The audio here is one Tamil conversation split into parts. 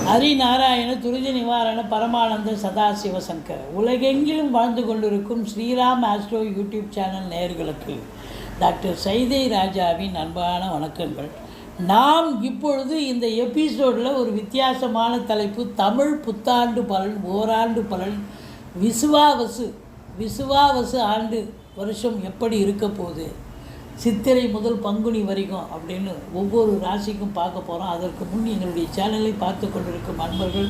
ஹரிநாராயண துரித நிவாரண பரமானந்த சதாசிவசங்கர் உலகெங்கிலும் வாழ்ந்து கொண்டிருக்கும் ஸ்ரீராம் ஆஸ்ட்ரோ யூடியூப் சேனல் நேயர்களுக்கு டாக்டர் சைதை ராஜாவின் அன்பான வணக்கங்கள். நாம் இப்பொழுது இந்த எபிசோடில் ஒரு வித்தியாசமான தலைப்பு, தமிழ் புத்தாண்டு பலன், ஓராண்டு பலன், விசுவாவசு ஆண்டு வருஷம் எப்படி இருக்க போகுது, சித்திரை முதல் பங்குனி வரைக்கும் அப்படின்னு ஒவ்வொரு ராசிக்கும் பார்க்க போகிறோம். அதற்கு முன் எங்களுடைய சேனலை பார்த்து கொண்டிருக்கும் அன்பர்கள்,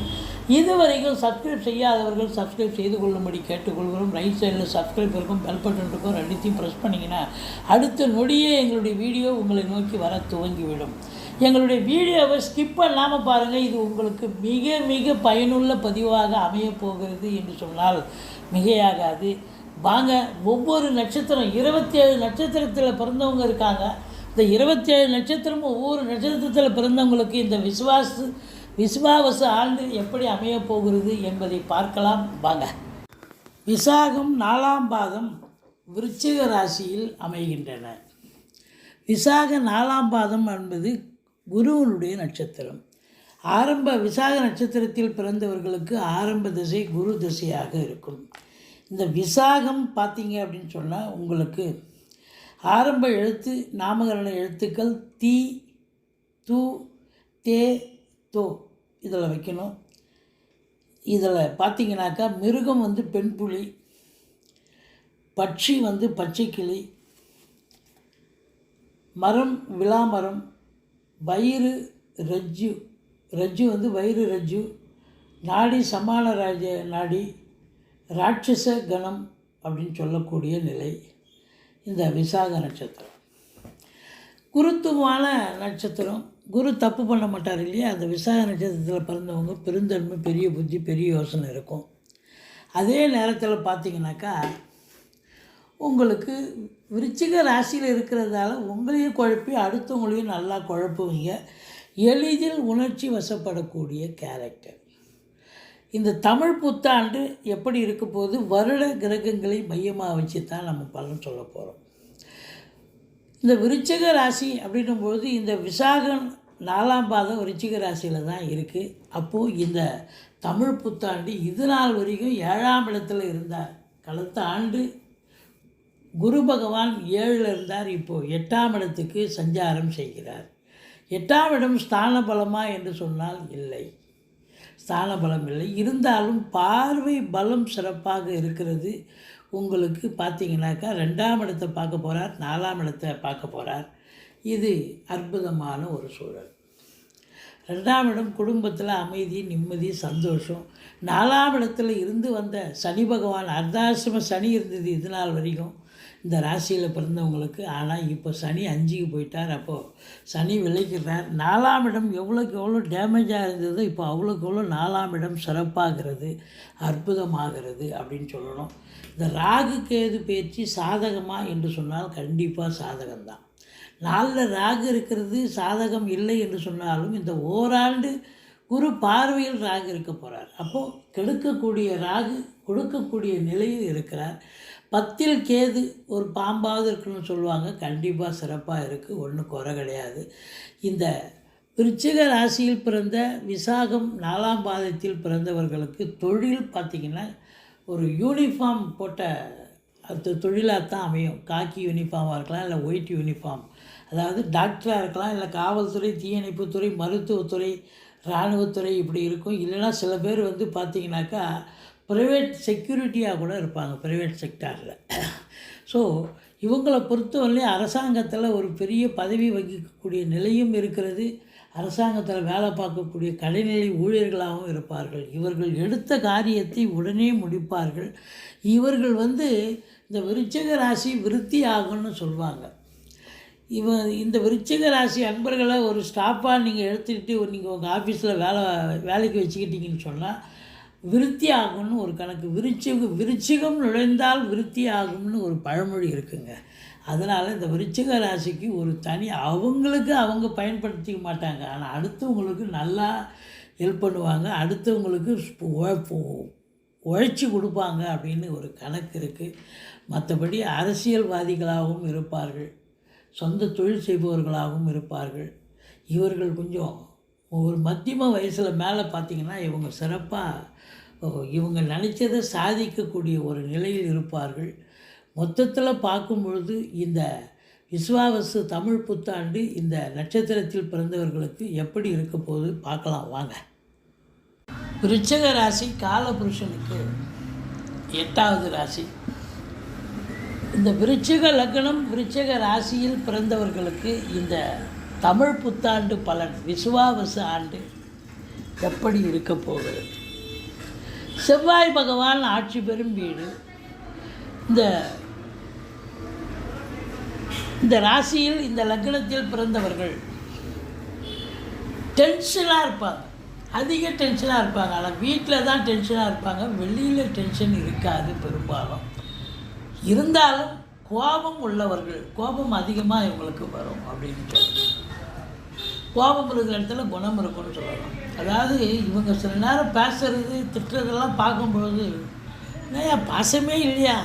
இதுவரைக்கும் சப்ஸ்கிரைப் செய்யாதவர்கள் சப்ஸ்கிரைப் செய்து கொள்ளும்படி கேட்டுக்கொள்கிறோம். ரைட் சைடில் சப்ஸ்கிரைப் இருக்கும், பெல் பட்டன் இருக்கும், ரெண்டுத்தையும் ப்ரெஸ் பண்ணிங்கன்னா அடுத்த நொடியே எங்களுடைய வீடியோ உங்களை நோக்கி வர துவங்கிவிடும். எங்களுடைய வீடியோவை ஸ்கிப் பண்ணாமல் பாருங்கள். இது உங்களுக்கு மிக மிக பயனுள்ள பதிவாக அமையப்போகிறது என்று சொன்னால் மிகையாகாது. வாங்க, ஒவ்வொரு நட்சத்திரம் 27 நட்சத்திரத்தில் பிறந்தவங்க இருக்காங்க. இந்த 27 நட்சத்திரமும் ஒவ்வொரு நட்சத்திரத்தில் பிறந்தவங்களுக்கு இந்த விசுவாவசு ஆண்டு எப்படி அமையப் போகிறது என்பதை பார்க்கலாம். வாங்க. விசாகம் 4ஆம் பாதம் விருச்சிக ராசியில் அமைகின்றன. விசாக 4ஆம் பாதம் என்பது குருவனுடைய நட்சத்திரம். விசாக நட்சத்திரத்தில் பிறந்தவர்களுக்கு ஆரம்ப திசை குரு திசையாக இருக்கும். இந்த விசாகம் பார்த்தீங்க அப்படின்னு சொன்னால் உங்களுக்கு ஆரம்ப எழுத்து நாமகரண எழுத்துக்கள் தி, து, தே, தோ இதில் வைக்கணும். இதில் பார்த்தீங்கன்னாக்கா மிருகம் பெண் புலி, பட்சி பச்சைக்கிளி, மரம் விளாமரம், வயிறு ரஜ்ஜு, வயிறு ரஜ்ஜு, நாடி சமான நாடி, ராட்சச கணம் அப்படின்னு சொல்லக்கூடிய நிலை இந்த விசாக நட்சத்திரம். குருத்துவமான நட்சத்திரம். குரு தப்பு பண்ண மாட்டார் இல்லையா? அந்த விசாக நட்சத்திரத்தில் பிறந்தவங்க பெருந்தன்மை, பெரிய புத்தி, பெரிய யோசனை இருக்கும். அதே நேரத்தில் பார்த்திங்கனாக்கா உங்களுக்கு விருச்சிக ராசியில் இருக்கிறதால உங்களையும் குழப்பி அடுத்தவங்களையும் நல்லா குழப்புவீங்க. எளிதில் உணர்ச்சி வசப்படக்கூடிய கேரக்டர். இந்த தமிழ் புத்தாண்டு எப்படி இருக்க போது, வருட கிரகங்களை மையமாக வச்சு தான் நம்ம பலன் சொல்ல போகிறோம். இந்த விருச்சிக ராசி அப்படின்னும்போது இந்த விசாகம் 4ஆம் பாதம் விருச்சிக ராசியில் தான் இருக்குது. அப்போது இந்த தமிழ் புத்தாண்டு இது நாள் வரைக்கும் 7ஆம் இடத்துல இருந்தார். கடந்த ஆண்டு குரு பகவான் 7ல் இருந்தார். இப்போது 8ஆம் இடத்துக்கு சஞ்சாரம் செய்கிறார். 8ஆம் இடம் ஸ்தான பலமா என்று சொன்னால் இல்லை, ஸ்தான பலம் இல்லை. இருந்தாலும் பார்வை பலம் சிறப்பாக இருக்கிறது. உங்களுக்கு பார்த்திங்கனாக்கா 2ஆம் இடத்தை பார்க்க போகிறார், 4ஆம் இடத்தை பார்க்க போகிறார். இது அற்புதமான ஒரு சூழல். 2ஆம் இடம் குடும்பத்தில் அமைதி, நிம்மதி, சந்தோஷம். 4ஆம் இடத்துல இருந்து வந்த சனி பகவான், அர்த்தாசிரம சனி இருந்தது இது நாள் வரைக்கும் இந்த ராசியில் பிறந்தவங்களுக்கு. ஆனால் இப்போ சனி 5க்கு போயிட்டார். அப்போது சனி விளைக்கிறார். 4ஆம் இடம் எவ்வளோக்கு எவ்வளோ டேமேஜாக இருந்ததோ இப்போ அவ்வளோக்கு எவ்வளோ 4ஆம் இடம் சிறப்பாகிறது, அற்புதமாகிறது அப்படின்னு சொல்லணும். இந்த ராகு கேது பயிற்சி சாதகமா என்று சொன்னால் கண்டிப்பாக சாதகம்தான். 4ல் ராகு இருக்கிறது சாதகம் இல்லை என்று சொன்னாலும் இந்த ஓராண்டு குரு பார்வையில் ராகு இருக்க போகிறார். அப்போது கெடுக்கக்கூடிய ராகு கொடுக்கக்கூடிய நிலையில் இருக்கிறார். 10ல் கேது ஒரு பாம்பாவது இருக்குன்னு சொல்லுவாங்க. கண்டிப்பாக சிறப்பாக இருக்குது, ஒன்றும் குறை கிடையாது. இந்த விருச்சிக ராசியில் பிறந்த விசாகம் 4ஆம் பாதத்தில் பிறந்தவர்களுக்கு தொழில் பார்த்திங்கன்னா ஒரு யூனிஃபார்ம் போட்ட அது தொழிலாக தான் அமையும். காக்கி யூனிஃபார்மாக இருக்கலாம், இல்லை ஒயிட் யூனிஃபார்ம். அதாவது டாக்டராக இருக்கலாம், இல்லை காவல்துறை, தீயணைப்புத்துறை, மருத்துவத்துறை, இராணுவத்துறை இப்படி இருக்கும். இல்லைன்னா சில பேர் பார்த்திங்கனாக்கா ப்ரைவேட் செக்யூரிட்டியாக கூட இருப்பாங்க, ப்ரைவேட் செக்டாரில். ஸோ இவங்களை பொறுத்தவரையிலே அரசாங்கத்தில் ஒரு பெரிய பதவி வகிக்கக்கூடிய நிலையும் இருக்கிறது. அரசாங்கத்தில் வேலை பார்க்கக்கூடிய கடைநிலை ஊழியர்களாகவும் இருப்பார்கள். இவர்கள் எடுத்த காரியத்தை உடனே முடிப்பார்கள். இவர்கள் இந்த விருச்சிக ராசி விருத்தி ஆகும்னு சொல்லுவாங்க. இந்த விருச்சிக ராசி அன்பர்களை ஒரு ஸ்டாஃபாக நீங்கள் எடுத்துக்கிட்டு நீங்கள் உங்கள் ஆஃபீஸில் வேலைக்கு வச்சுக்கிட்டீங்கன்னு சொன்னால் விருத்தி ஆகும்னு ஒரு கணக்கு. விருச்சிகம் நுழைந்தால் விருத்தி ஆகும்னு ஒரு பழமொழி இருக்குங்க. அதனால் இந்த விருச்சிக ராசிக்கு ஒரு தனி அவங்களுக்கு அவங்க பயன்படுத்திக்க மாட்டாங்க. ஆனால் அடுத்தவங்களுக்கு நல்லா ஹெல்ப் பண்ணுவாங்க, அடுத்தவங்களுக்கு உழைச்சி கொடுப்பாங்க அப்படின்னு ஒரு கணக்கு இருக்குது. மற்றபடி அரசியல்வாதிகளாகவும் இருப்பார்கள், சொந்த தொழில் செய்பவர்களாகவும் இருப்பார்கள். இவர்கள் கொஞ்சம் ஒரு மத்தியம வயசில் மேலே பார்த்திங்கன்னா இவங்க சிறப்பாக இவங்க நினச்சதை சாதிக்கக்கூடிய ஒரு நிலையில் இருப்பார்கள். மொத்தத்தில் பார்க்கும் பொழுது இந்த விசுவாவசு தமிழ் புத்தாண்டு இந்த நட்சத்திரத்தில் பிறந்தவர்களுக்கு எப்படி இருக்க போகுது பார்க்கலாம் வாங்க. விருச்சிக ராசி காலபுருஷனுக்கு 8வது ராசி. இந்த விருச்சிக லக்னம் விருச்சிக ராசியில் பிறந்தவர்களுக்கு இந்த தமிழ் புத்தாண்டு பலன் விசுவாவசு ஆண்டு எப்படி இருக்க போகிறது? செவ்வாய் பகவான் ஆட்சி பெறும் வீடு. இந்த ராசியில் இந்த லக்னத்தில் பிறந்தவர்கள் டென்ஷனாக இருப்பாங்க, அதிக டென்ஷனாக இருப்பாங்க. ஆனால் வீட்டில் தான் டென்ஷனாக இருப்பாங்க, வெளியில் டென்ஷன் இருக்காது பெரும்பாலும். இருந்தாலும் கோபம் உள்ளவர்கள், கோபம் அதிகமாக இவங்களுக்கு வரும் அப்படின்னு சொல்லலாம். கோபம் இருக்கிற இடத்துல குணம் இருக்கும்னு சொல்லலாம். அதாவது இவங்க சில நேரம் பேசுகிறது திட்டுறதெல்லாம் பார்க்கும்பொழுது ஏன் பாசமே இல்லையா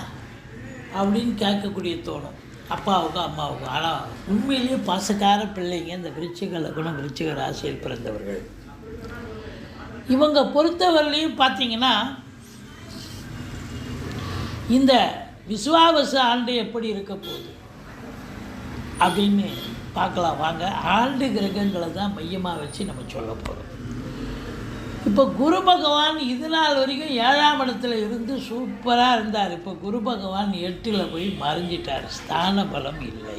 அப்படின்னு கேட்கக்கூடிய தோணும் அப்பாவுக்கும் அம்மாவுக்கும். ஆனால் உண்மையிலேயே பாசக்கார பிள்ளைங்க இந்த விருச்சிக லக்னம் விருச்சிக ராசியில் பிறந்தவர்கள். இவங்க பொறுத்தவரையிலையும் பார்த்திங்கன்னா இந்த விசுவாவசு ஆண்டு எப்படி இருக்க போகுது அப்படின்னு பார்க்கலாம் வாங்க. ஆண்டு கிரகங்களை தான் மையமாக வச்சு நம்ம சொல்ல போகிறோம். இப்போ குரு பகவான் இது நாள் வரைக்கும் 7ஆம் இடத்துல இருந்து சூப்பராக இருந்தார். இப்போ குரு பகவான் 8ல் போய் மறைஞ்சிட்டார், ஸ்தான பலம் இல்லை.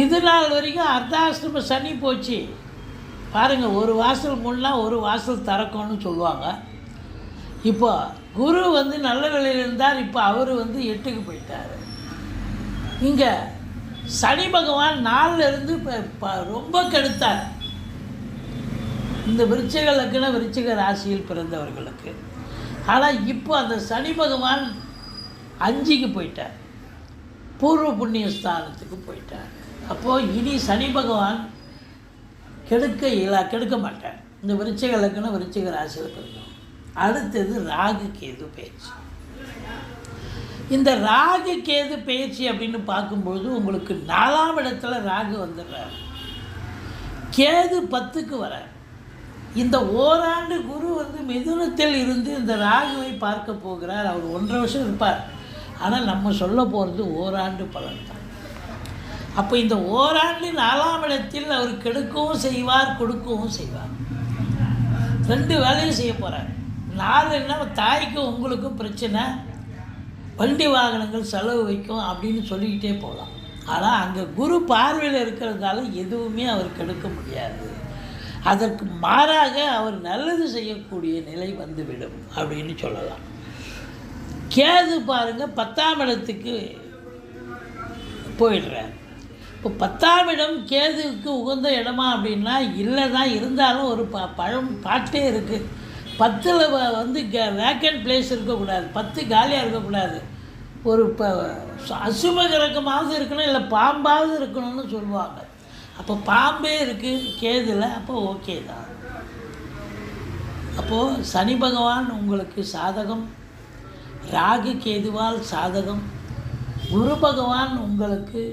இது நாள் வரைக்கும் அர்த்தாஷ்டம சனி போச்சு பாருங்கள். ஒரு வாசல் முன்னா ஒரு வாசல் திறக்கும்னு சொல்லுவாங்க. இப்போ குரு நல்ல நிலையில் இருந்தார், இப்போ அவர் 8க்கு போயிட்டார். இங்கே சனி பகவான் 4ல் இருந்து ரொம்ப கெடுத்தார் இந்த விருச்சிக லக்ன விருச்சிக ராசியில் பிறந்தவர்களுக்கு. ஆனால் இப்போ அந்த சனி பகவான் 5க்கு போயிட்டார், பூர்வ புண்ணிய ஸ்தானத்துக்கு போயிட்டார். அப்போது இனி சனி பகவான் கெடுக்க மாட்டார் இந்த விருச்சிக லக்ன விருச்சிக ராசியில் பிறந்தவங்க. அடுத்தது ராகு கேது பயிற்சி. இந்த ராகு கேது பயிற்சி அப்படின்னு பார்க்கும்பொழுது உங்களுக்கு 4ஆம் இடத்துல ராகு வந்துடுறார், கேது 10க்கு வரார். இந்த ஓராண்டு குரு மிதுனத்தில் இருந்து இந்த ராகுவை பார்க்க போகிறார். அவர் 1.5 வருஷம் இருப்பார். ஆனால் நம்ம சொல்ல போகிறது ஓராண்டு பலன் தான். அப்போ இந்த ஓராண்டு 4ஆம் இடத்தில் அவர் கெடுக்கவும் செய்வார், கொடுக்கவும் செய்வார். 2 வேலையும் செய்ய போகிறார். 4ன்னா தாய்க்கும் உங்களுக்கும் பிரச்சனை, வண்டி வாகனங்கள் செலவு வைக்கும் அப்படின்னு சொல்லிக்கிட்டே போகலாம். ஆனால் அங்கே குரு பார்வையில் இருக்கிறதால எதுவுமே அவர் கெடுக்க முடியாது. அதற்கு மாறாக அவர் நல்லது செய்யக்கூடிய நிலை வந்துவிடும் அப்படின்னு சொல்லலாம். கேது பாருங்கள் 10ஆம் இடத்துக்கு போயிடுறார். இப்போ 10ஆம் இடம் கேதுவுக்கு உகந்த இடமா அப்படின்னா இல்லை தான். இருந்தாலும் ஒரு பாட்டே இருக்குது, 10ல் வேக்கன்ட் பிளேஸ் இருக்கக்கூடாது, 10 காலியாக இருக்கக்கூடாது. ஒரு அசுப கிரகமாவது இருக்கணும், இல்லை பாம்பாவது இருக்கணும்னு சொல்லுவாங்க. அப்போ பாம்பே இருக்குது கேதுல, அப்போ ஓகே தான். அப்போது சனி பகவான் உங்களுக்கு சாதகம், ராகு கேதுவால் சாதகம். குரு பகவான் உங்களுக்கு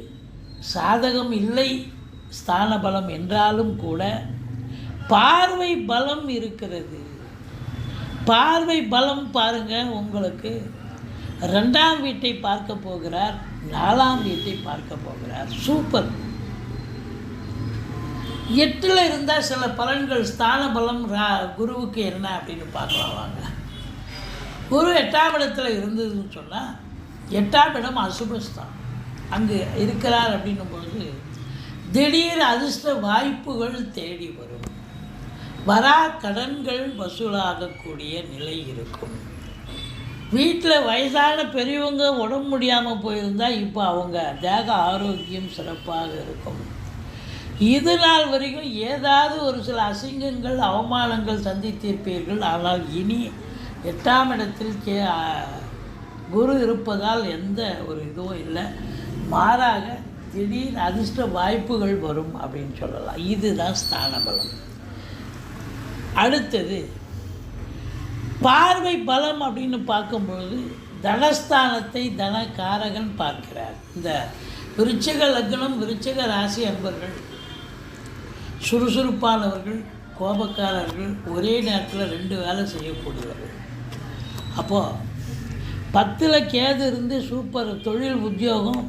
சாதகம் இல்லை, ஸ்தான பலம் என்றாலும் கூட பார்வை பலம் இருக்கிறது. பார்வை பலம் பாருங்கள், உங்களுக்கு 2ஆம் வீட்டை பார்க்க போகிறார், 4ஆம் வீட்டை பார்க்க போகிறார். சூப்பர். 8ல் இருந்தால் சில பலன்கள் ஸ்தான பலம் குருவுக்கு என்ன அப்படின்னு பார்க்கலாம் வாங்க. குரு 8ஆம் இடத்துல இருந்ததுன்னு சொன்னால் 8ஆம் இடம் அசுபஸ்தான், அங்கே இருக்கிறார் அப்படின்னும்பொழுது திடீர் அதிர்ஷ்ட வாய்ப்புகள் தேடி வரும், வரா கடன்கள் வசூலாகக்கூடிய நிலை இருக்கும். வீட்டில் வயசான பெரியவங்க உடம்பு முடியாமல் போயிருந்தால் இப்போ அவங்க தேக ஆரோக்கியம் சிறப்பாக இருக்கும். இது நாள் வரைக்கும் ஏதாவது ஒரு சில அசிங்கங்கள் அவமானங்கள் சந்தித்திருப்பீர்கள். ஆனால் இனி 8ஆம் இடத்தில் குரு இருப்பதால் எந்த ஒரு இதுவும் இல்லை, மாறாக திடீர் அதிர்ஷ்ட வாய்ப்புகள் வரும் அப்படின்னு சொல்லலாம். இதுதான் ஸ்தான பலம். அடுத்தது பார்வை பலம் அப்படின்னு பார்க்கும்பொழுது தனஸ்தானத்தை தனகாரகன் பார்க்கிறார். இந்த விருச்சிக லக்னம் விருச்சிக ராசி அன்பர்கள் சுறுசுறுப்பானவர்கள், கோபக்காரர்கள், ஒரே நேரத்தில் 2 வேலை செய்யக்கூடியவர்கள். அப்போது 10ல் கேது இருந்து சூப்பர் தொழில் உத்தியோகம்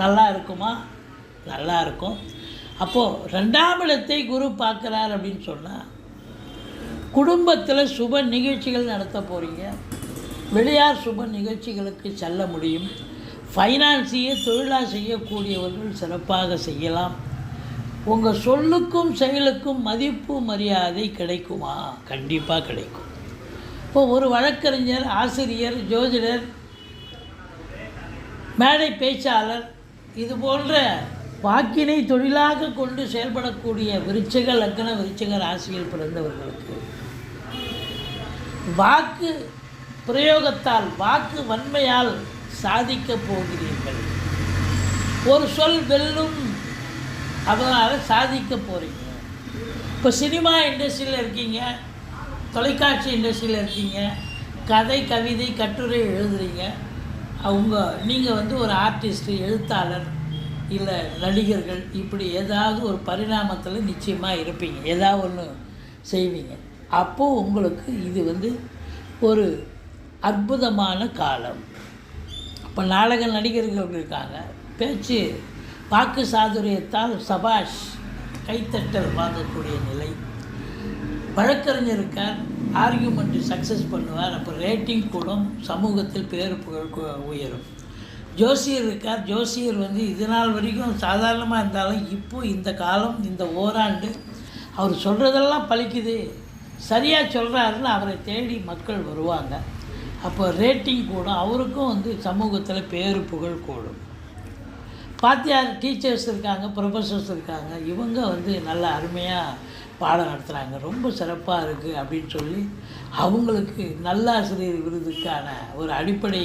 நல்லா இருக்குமா? நல்லா இருக்கும். அப்போது 2ஆம் இடத்தை குரு பார்க்குறார் அப்படின்னு சொன்னால் குடும்பத்தில் சுப நிகழ்ச்சிகள் நடத்த போகிறீங்க. வெளியார் சுப நிகழ்ச்சிகளுக்கு செல்ல முடியும். ஃபைனான்ஸையே தொழிலாக செய்யக்கூடியவர்கள் சிறப்பாக செய்யலாம். உங்கள் சொல்லுக்கும் செயலுக்கும் மதிப்பு மரியாதை கிடைக்குமா? கண்டிப்பாக கிடைக்கும். இப்போ ஒரு வழக்கறிஞர், ஆசிரியர், ஜோதிடர், மேடை பேச்சாளர், இது போன்ற வாக்கினை தொழிலாக கொண்டு செயல்படக்கூடிய விருச்சிக லக்ன, விருச்சிக ராசியில் பிறந்தவர்களுக்கு வாக்கு பிரயோகத்தால், வாக்கு வன்மையால் சாதிக்கப் போகிறீர்கள். ஒரு சொல் வெல்லும், அதனால் சாதிக்க போகிறீங்க. இப்போ சினிமா இண்டஸ்ட்ரியில் இருக்கீங்க, தொலைக்காட்சி இண்டஸ்ட்ரியில் இருக்கீங்க, கதை, கவிதை, கட்டுரை எழுதுறீங்க. நீங்கள் ஒரு ஆர்டிஸ்ட்டு, எழுத்தாளர், இல்லை நடிகர்கள், இப்படி ஏதாவது ஒரு பரிணாமத்தில் நிச்சயமாக இருப்பீங்க. ஏதாவது ஒன்று செய்வீங்க. அப்போது உங்களுக்கு இது ஒரு அற்புதமான காலம். இப்போ நாடக நடிகர்கள் இருக்காங்க, பேச்சு வாக்கு சாதுரியத்தால் சபாஷ் கைத்தட்டல் வாங்கக்கூடிய நிலை. வழக்கறிஞர் இருக்கார், ஆர்கியூமெண்ட் சக்ஸஸ் பண்ணுவார். அப்போ ரேட்டிங் கூடும், சமூகத்தில் பேர் புகழ் உயரும். ஜோசியர் இருக்கார், ஜோசியர் இது நாள் வரைக்கும் சாதாரணமாக இருந்தாலும் இப்போது இந்த காலம், இந்த ஓராண்டு அவர் சொல்கிறதெல்லாம் பலிக்குது, சரியாக சொல்கிறாருன்னு அவரை தேடி மக்கள் வருவாங்க. அப்போ ரேட்டிங் கூடும், அவருக்கும் சமூகத்தில் பேர் புகழ் கூடும். பாத்தியார் டீச்சர்ஸ் இருக்காங்க, ப்ரொஃபஸர்ஸ் இருக்காங்க, இவங்க நல்லா அருமையாக பாடம் நடத்துகிறாங்க, ரொம்ப சிறப்பாக இருக்குது அப்படின்னு சொல்லி அவங்களுக்கு நல்லாசிரியர் விருதுக்கான ஒரு அடிப்படை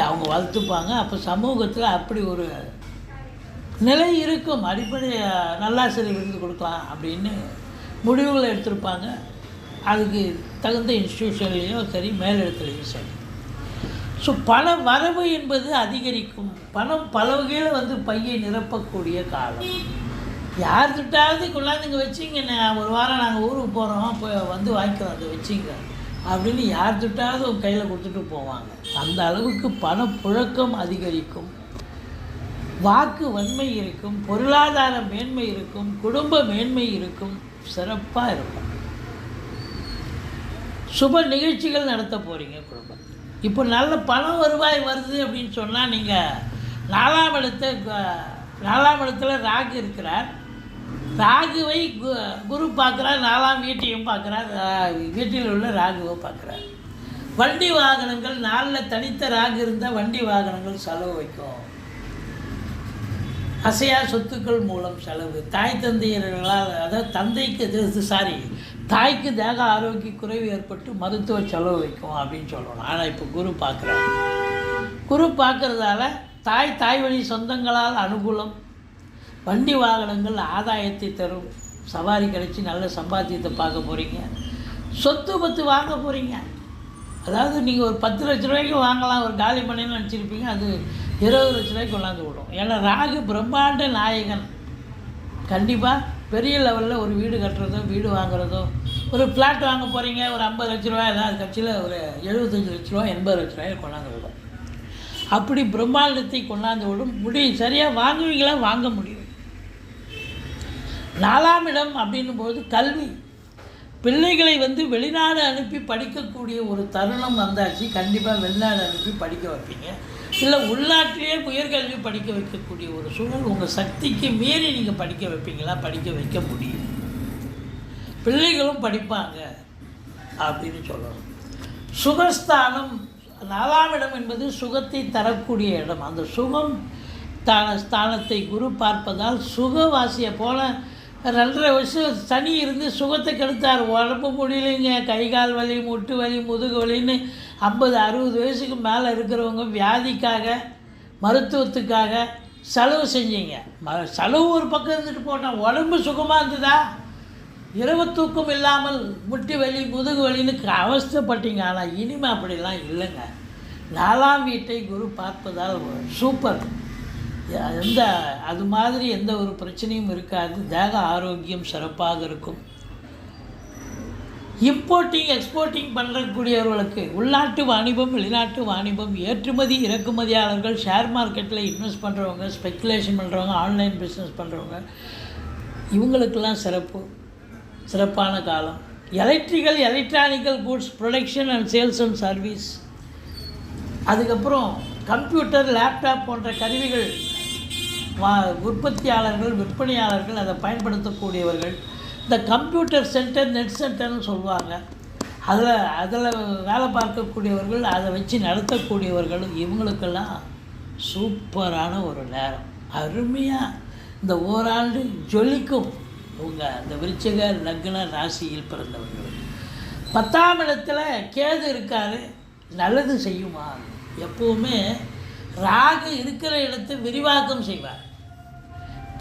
அவங்க வளர்த்துப்பாங்க. அப்போ சமூகத்தில் அப்படி ஒரு நிலை இருக்கும், அடிப்படை நல்லாசிரியர் விருது கொடுக்கலாம் அப்படின்னு முடிவுகளை எடுத்திருப்பாங்க. அதுக்கு தகுந்த இன்ஸ்டியூஷன்லேயோ சரி, மேலிடத்துலேயும் சரி. ஸோ பண வரவு என்பது அதிகரிக்கும். பணம் பல வகையில் பையை நிரப்பக்கூடிய காலம். யார்கிட்டாவது கொண்டாந்துங்க வச்சிங்கண்ணே, ஒரு வாரம் நாங்கள் ஊருக்கு போகிறோம், இப்போ வாங்கிக்கிறோம், அதை வச்சிங்க அப்படின்னு யார்கிட்டாவது கையில் கொடுத்துட்டு போவாங்க. அந்த அளவுக்கு பணப்புழக்கம் அதிகரிக்கும், வாக்கு வன்மை இருக்கும், பொருளாதார மேன்மை இருக்கும், குடும்ப மேன்மை இருக்கும், சிறப்பாக இருக்கும். சுப நிகழ்ச்சிகள் நடத்த போகிறீங்க குடும்பத்தில். இப்போ நல்ல பணம் வருவாய் வருது அப்படின்னு சொன்னால் நீங்கள் 4ஆம் இடத்துல ராகு இருக்கிறார். ராகுவை குரு பார்க்குறார், 4ஆம் வீட்டையும் பார்க்குறார், வீட்டில் உள்ள ராகுவை பார்க்குறார். வண்டி வாகனங்கள் 4ல் தனித்த ராகு இருந்தால் வண்டி வாகனங்கள் செலவு வைக்கும். அசையா சொத்துக்கள் மூலம் செலவு, தாய் தந்தையர்களால், அதாவது தாய்க்கு தேக ஆரோக்கிய குறைவு ஏற்பட்டு மருத்துவ செலவு வைக்கும் அப்படின்னு சொல்லணும். ஆனால் இப்போ குரு பார்க்குறாரு. குரு பார்க்குறதால தாய் வழி சொந்தங்களால் அனுகூலம், வண்டி வாகனங்கள் ஆதாயத்தை தரும், சவாரி கிடச்சி நல்ல சம்பாத்தியத்தை பார்க்க போகிறீங்க, சொத்து பத்து வாங்க போகிறீங்க. அதாவது நீங்கள் ஒரு 10 லட்ச ரூபாய்க்கு வாங்கலாம், ஒரு காலி பண்ணின்னு நினச்சிருப்பீங்க, அது 20 லட்ச ரூபாய்க்கு கொண்டாந்து விடும். ஏன்னா ராகு பிரம்மாண்ட நாயகன். கண்டிப்பாக பெரிய லெவலில் ஒரு வீடு கட்டுறதோ, வீடு வாங்குறதோ, ஒரு ஃப்ளாட் வாங்க போகிறீங்க, ஒரு 50 லட்ச ரூபாய், ஏதாவது கட்சியில் ஒரு 75 லட்ச ரூபா, 80 லட்ச ரூபாயை கொண்டாந்து விடும். அப்படி பிரம்மாண்டத்தை கொண்டாந்து விடும். முடியும், சரியாக வாங்குவீங்களா? வாங்க முடியும். 4ஆம் இடம் அப்படின்னும்போது கல்வி, பிள்ளைகளை வெளிநாடு அனுப்பி படிக்கக்கூடிய ஒரு தருணம் வந்தாச்சு. கண்டிப்பாக வெளிநாடு அனுப்பி படிக்க வைப்பீங்க, இல்லை உள்நாட்டிலேயே உயர்கல்வி படிக்க வைக்கக்கூடிய ஒரு சூழல். உங்கள் சக்திக்கு மீறி நீங்கள் படிக்க வைப்பீங்களா? படிக்க வைக்க முடியும், பிள்ளைகளும் படிப்பாங்க அப்படின்னு சொல்லணும். சுகஸ்தானம், 4ஆம் இடம் என்பது சுகத்தை தரக்கூடிய இடம். அந்த சுகம் ஸ்தானத்தை குரு பார்ப்பதால் சுகவாசியை போல 2.5 வருஷம் சனி இருந்து சுகத்தை கெடுத்தார். உடம்பு முடியலைங்க, கை கால் வலி, முட்டு வலி, முதுகு வலின்னு 50-60 வயசுக்கு மேலே இருக்கிறவங்க வியாதிக்காக, மருத்துவத்துக்காக செலவு செஞ்சீங்க. செலவு ஒரு பக்கம் இருந்துட்டு போட்டோம், உடம்பு சுகமாக இருந்ததா? இரவு தூக்கம் இல்லாமல் முட்டி வலி, முதுகு வலின்னு அவஸ்தைப்பட்டீங்க. ஆனால் இனிமேல் அப்படிலாம் இல்லைங்க. 4ஆம் வீட்டை குரு பார்ப்பதால் சூப்பர். எந்த அது மாதிரி எந்த ஒரு பிரச்சனையும் இருக்காது. தேக ஆரோக்கியம் சிறப்பாக இருக்கும். இம்போர்ட்டிங் எக்ஸ்போர்ட்டிங் பண்ணக்கூடியவர்களுக்கு உள்நாட்டு வாணிபம், வெளிநாட்டு வாணிபம், ஏற்றுமதி இறக்குமதியாளர்கள், ஷேர் மார்க்கெட்டில் இன்வெஸ்ட் பண்ணுறவங்க, ஸ்பெக்குலேஷன் பண்ணுறவங்க, ஆன்லைன் பிஸ்னஸ் பண்ணுறவங்க, இவங்களுக்கெல்லாம் சிறப்பான காலம். Electronical goods production and sales and service, அதுக்கப்புறம் கம்ப்யூட்டர், லேப்டாப் போன்ற கருவிகள் உற்பத்தியாளர்கள், விற்பனையாளர்கள், அதை பயன்படுத்தக்கூடியவர்கள், இந்த கம்ப்யூட்டர் சென்டர், நெட் சென்டர்னு சொல்லுவாங்க, அதில் வேலை பார்க்கக்கூடியவர்கள், அதை வச்சு நடத்தக்கூடியவர்கள், இவங்களுக்கெல்லாம் சூப்பரான ஒரு நேரம். அருமையாக இந்த ஓராண்டு ஜொலிக்கும் உங்கள் அந்த விருச்சிக லக்ன ராசியில் பிறந்தவர்கள். 10ஆம் இடத்துல கேது இருக்காரு, நல்லது செய்யுமா? எப்போவுமே ராகு இருக்கிற இடத்தை விரிவாக்கம் செய்வார்.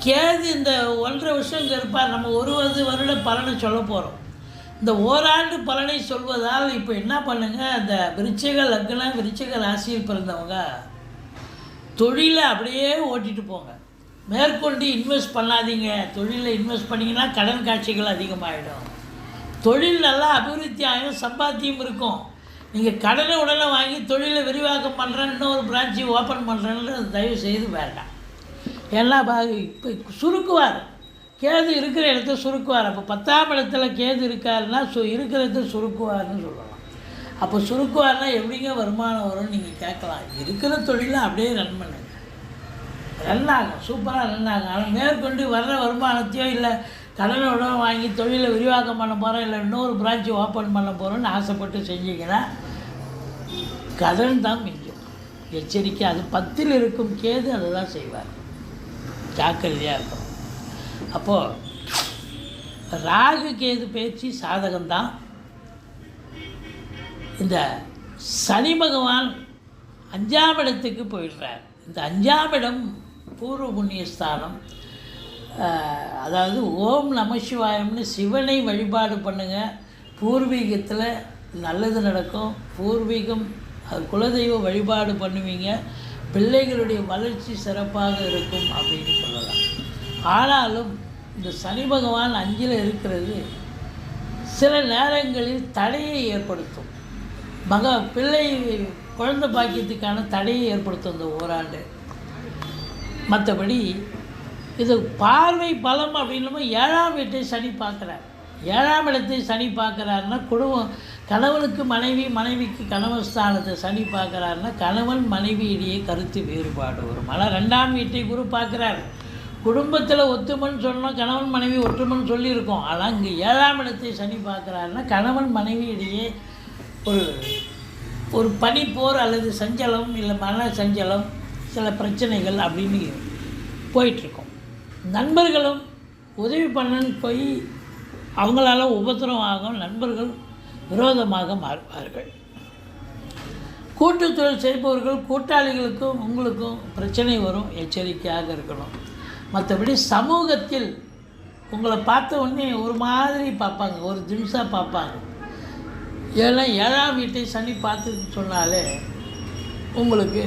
கேது இந்த 1.5 வருஷம் இங்கே இருப்பார். நம்ம 1 வருட பலனை சொல்ல போகிறோம். இந்த ஓராண்டு பலனை சொல்வதால் இப்போ என்ன பண்ணுங்கள், அந்த விருச்சிக லக்ன விருச்சிக ராசியில் பிறந்தவங்க தொழிலை அப்படியே ஓட்டிகிட்டு போங்க. மேற்கொண்டு இன்வெஸ்ட் பண்ணாதீங்க. தொழிலில் இன்வெஸ்ட் பண்ணிங்கன்னா கடன் காட்சிகள் அதிகமாகிடும். தொழில் நல்லா அபிவிருத்தி ஆகும், சம்பாத்தியம் இருக்கும். நீங்கள் கடனை உடனே வாங்கி தொழிலை விரிவாக்கம் பண்ணுறேன், இன்னொரு பிரான்ச்சு ஓப்பன் பண்ணுறேன்னு தயவு செய்து வேண்டாம். ஏன்னா இப்போ சுருக்குவார், கேது இருக்கிற இடத்த சுருக்குவார். அப்போ 10ஆம் இடத்துல கேது இருக்காருன்னா இருக்கிற இடத்த சுருக்குவார்னு சொல்லலாம். அப்போ சுருக்குவார்னா எப்படிங்க வருமானம் வரும்னு நீங்கள் கேட்கலாம். இருக்கிற தொழிலை அப்படியே ரன் பண்ணுங்க, ரன் ஆகும், சூப்பராக ரன் ஆகும். ஆனால் மேற்கொண்டு வர்ற வருமானத்தையோ இல்லை கடனை உடனே வாங்கி தொழிலை விரிவாக்கம் பண்ண போகிறோம், இல்லை இன்னொரு பிரான்ச்சு ஓப்பன் பண்ண போகிறோன்னு ஆசைப்பட்டு செஞ்சிங்கன்னா கடன் தான் மிஞ்சும். எச்சரிக்கை. அது 10ல் இருக்கும் கேது அதை தான் செய்வார். ஜாக்கிரதையாக இருக்கும். அப்போது ராகு கேது பேச்சு சாதகம்தான். இந்த சனி பகவான் 5ஆம் இடத்துக்கு போயிடுறார். இந்த 5ஆம் இடம் பூர்வ புண்ணியஸ்தானம். அதாவது ஓம் நம சிவாயம்னு சிவனை வழிபாடு பண்ணுங்கள். பூர்வீகத்தில் நல்லது நடக்கும். பூர்வீகம் அது குலதெய்வ வழிபாடு பண்ணுவீங்க, பிள்ளைகளுடைய வளர்ச்சி சிறப்பாக இருக்கும் அப்படின்னு சொல்லலாம். ஆனாலும் இந்த சனி பகவான் 5ல் இருக்கிறது சில நேரங்களில் தடையை ஏற்படுத்தும். பிள்ளை குழந்தை பாக்கியத்துக்கான தடையை ஏற்படுத்தும் இந்த ஓராண்டு. மற்றபடி இது பார்வை பலம் அப்படின்னும் 7ஆம் வீட்டை சனி பார்க்குறார். 7ஆம் இடத்தை சனி பார்க்குறாருன்னா குடும்பம், கணவனுக்கு மனைவி, மனைவிக்கு கணவன் ஸ்தானத்தை சனி பார்க்குறாருன்னா கணவன் மனைவி இடையே கருத்து வேறுபாடு வரும். ஆனால் 2ஆம் வீட்டை குரு பார்க்குறார். குடும்பத்தில் ஒத்துமைன்னு சொன்னோம், கணவன் மனைவி ஒற்றுமைன்னு சொல்லியிருக்கோம். ஆனால் இங்கே 7ஆம் இடத்தை சனி பார்க்குறாருன்னா கணவன் மனைவி இடையே ஒரு பனிப்போர் அல்லது சஞ்சலம், இல்லை மன சஞ்சலம், சில பிரச்சனைகள் அப்படின்னு போயிட்டுருக்கோம். நண்பர்களும் உதவி பண்ணன்னு போய் அவங்களால உபத்திரம் ஆகும், நண்பர்கள் விரோதமாக மாறுவார்கள். கூட்டுத்தொழில் செய்பவர்கள் கூட்டாளிகளுக்கும் உங்களுக்கும் பிரச்சனை வரும், எச்சரிக்கையாக இருக்கணும். மற்றபடி சமூகத்தில் உங்களை பார்த்த உடனே ஒரு மாதிரி பார்ப்பாங்க, ஒரு திம்ஸாக பார்ப்பாங்க. ஏன்னா 7ஆம் வீட்டை சனி பார்த்துன்னு சொன்னாலே உங்களுக்கு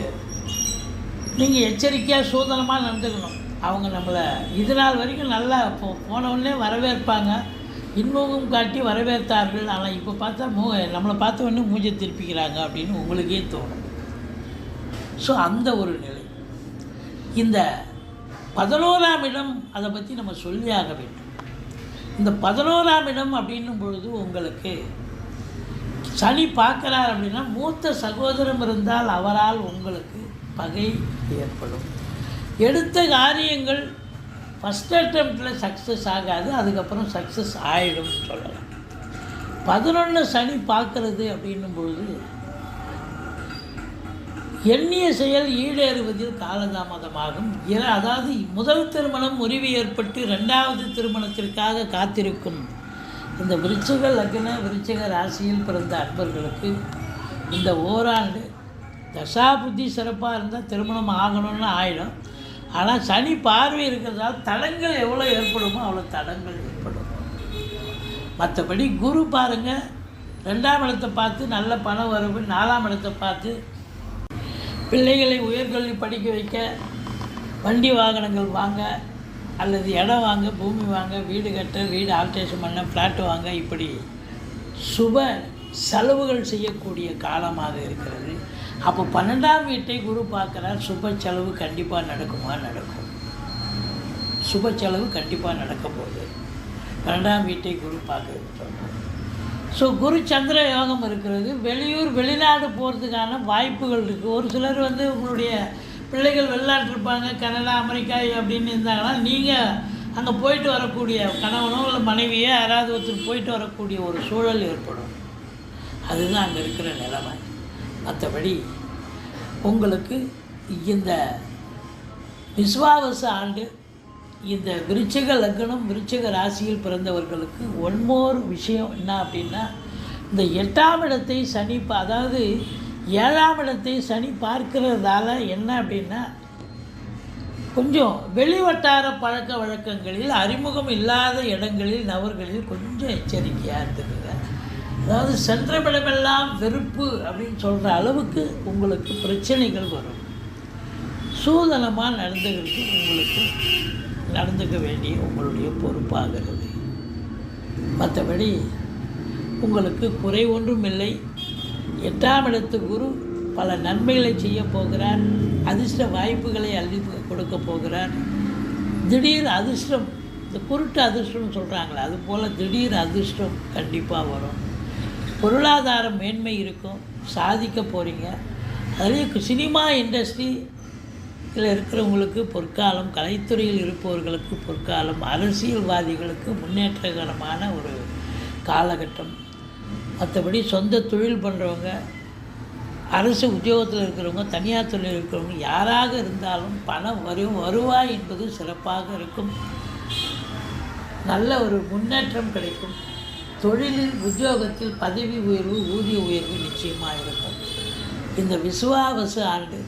நீங்கள் எச்சரிக்கையாக சூதனமாக நடந்துக்கணும். அவங்க நம்மளை இது நாள் வரைக்கும் நல்லா போனவுடனே வரவேற்பாங்க, இன்முகம் காட்டி வரவேற்றார்கள். ஆனால் இப்போ பார்த்தா நம்மளை பார்த்த உடனே மூஞ்சை திருப்பிக்கிறாங்க அப்படின்னு உங்களுக்கே தோணும். ஸோ அந்த ஒரு நிலை. இந்த 11ஆம் இடம், அதை பற்றி நம்ம சொல்லியாக வேண்டும். இந்த 11ஆம் இடம் அப்படின்னும் பொழுது உங்களுக்கு சனி பார்க்குறார் அப்படின்னா மூத்த சகோதரம் இருந்தால் அவரால் உங்களுக்கு பகை ஏற்படும். எடுத்த காரியங்கள் ஃபஸ்ட் அட்டெம்ப்டில் சக்ஸஸ் ஆகாது, அதுக்கப்புறம் சக்ஸஸ் ஆகிடும் சொல்லலாம். 11 சனி பார்க்கறது அப்படின்னும் பொழுது எண்ணிய செயல் ஈடேறுவதில் காலதாமதமாகும். அதாவது முதல் திருமணம் முறிவு ஏற்பட்டு 2வது திருமணத்திற்காக காத்திருக்கும் இந்த விருச்சிக லக்ன விருச்சிக ராசியில் பிறந்த அன்பர்களுக்கு இந்த ஓராண்டு தசா புத்தி சிறப்பாக இருந்தால் திருமணம் ஆகணும்னு ஆகிடும். ஆனால் சனி பார்வை இருக்கிறதால் தடங்கள் எவ்வளோ ஏற்படுமோ அவ்வளோ தடங்கள் ஏற்படும். மற்றபடி குரு பாருங்கள், 2ஆம் இடத்தை பார்த்து நல்ல பணம் வரவு, 4ஆம் இடத்தை பார்த்து பிள்ளைகளை உயர்கல்வி படிக்க வைக்க வண்டி வாகனங்கள் வாங்க, அல்லது இடம் வாங்க, பூமி வாங்க, வீடு கட்ட, வீடு ஆல்ட்ரேஷன் பண்ண, ஃப்ளாட்டு வாங்க, இப்படி சுப செலவுகள் செய்யக்கூடிய காலமாக இருக்கிறது. அப்போ 12ஆம் வீட்டை குரு பார்க்குறார். சுப செலவு கண்டிப்பாக நடக்குமா? நடக்கும். சுப செலவு கண்டிப்பாக நடக்க போகுது. 12ஆம் வீட்டை குரு பார்க்குறது சொல்கிறோம். ஸோ குரு சந்திர யோகம் இருக்கிறது. வெளியூர் வெளிநாடு போகிறதுக்கான வாய்ப்புகள் இருக்குது. ஒரு சிலர் வந்து உங்களுடைய பிள்ளைகள் வெளிநாட்டு இருப்பாங்க, கனடா, அமெரிக்கா அப்படின்னு இருந்தாங்கன்னா நீங்கள் அங்கே போயிட்டு வரக்கூடிய கணவனோ இல்லை மனைவியோ யாராவது ஒருத்தர் போயிட்டு வரக்கூடிய ஒரு சூழல் ஏற்படும். அதுதான் அங்கே இருக்கிற நிலைமை. மற்றபடி உங்களுக்கு இந்த விஸ்வாவச ஆண்டு இந்த விருச்சிக லக்னம், விருச்சிக ராசியில் பிறந்தவர்களுக்கு ஒன்மோர் விஷயம் என்ன அப்படின்னா, இந்த 8ஆம் இடத்தை சனி அதாவது 7ஆம் இடத்தை சனி பார்க்கிறதால என்ன அப்படின்னா, கொஞ்சம் வெளிவட்டார பழக்க வழக்கங்களில், அறிமுகம் இல்லாத இடங்களில், நபர்களில் கொஞ்சம் எச்சரிக்கையாக இருந்துக்குங்க. அதாவது சென்றமிடமெல்லாம் வெறுப்பு அப்படின்னு சொல்கிற அளவுக்கு உங்களுக்கு பிரச்சனைகள் வரும். சூதனமாக நடந்துக்க வேண்டிய உங்களுடைய பொறுப்பாகிறது. மற்றபடி உங்களுக்கு குறை ஒன்றும் இல்லை. 8ஆம் இடத்து குரு பல நன்மைகளை செய்ய போகிறார். அதிர்ஷ்ட வாய்ப்புகளை அள்ளி கொடுக்க போகிறார். திடீர் அதிர்ஷ்டம், இந்த குருட்டு அதிர்ஷ்டம்னு சொல்கிறாங்களே, அதுபோல் திடீர் அதிர்ஷ்டம் கண்டிப்பாக வரும். பொருளாதார மேன்மை இருக்கும், சாதிக்க போகிறீங்க. அதுலேயும் சினிமா இண்டஸ்ட்ரியில் இருக்கிறவங்களுக்கு பொற்காலம், கலைத்துறையில் இருப்பவர்களுக்கு பொற்காலம், அரசியல்வாதிகளுக்கு முன்னேற்றகரமான ஒரு காலகட்டம். மற்றபடி சொந்த தொழில் பண்ணுறவங்க, அரசு உத்தியோகத்தில் இருக்கிறவங்க, தனியார் தொழில் இருக்கிறவங்க, யாராக இருந்தாலும் பணம் வருவாய் என்பது சிறப்பாக இருக்கும். நல்ல ஒரு முன்னேற்றம் கிடைக்கும். தொழிலில், உத்தியோகத்தில் பதவி உயர்வு, ஊதிய உயர்வு நிச்சயமாக இருக்கும். இந்த விசுவாவச ஆண்டு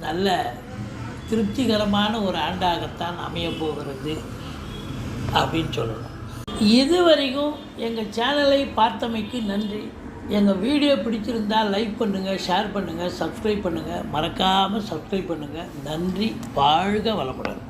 நல்ல திருப்திகரமான ஒரு ஆண்டாகத்தான் அமையப்போகிறது அப்படின்னு சொல்லணும். இதுவரைக்கும் எங்கள் சேனலை பார்த்தமைக்கு நன்றி. எங்கள் வீடியோ பிடிச்சிருந்தால் லைக் பண்ணுங்கள், ஷேர் பண்ணுங்கள், சப்ஸ்கிரைப் பண்ணுங்கள். மறக்காமல் சப்ஸ்கிரைப் பண்ணுங்கள். நன்றி. வாழ்க வளமுடன்.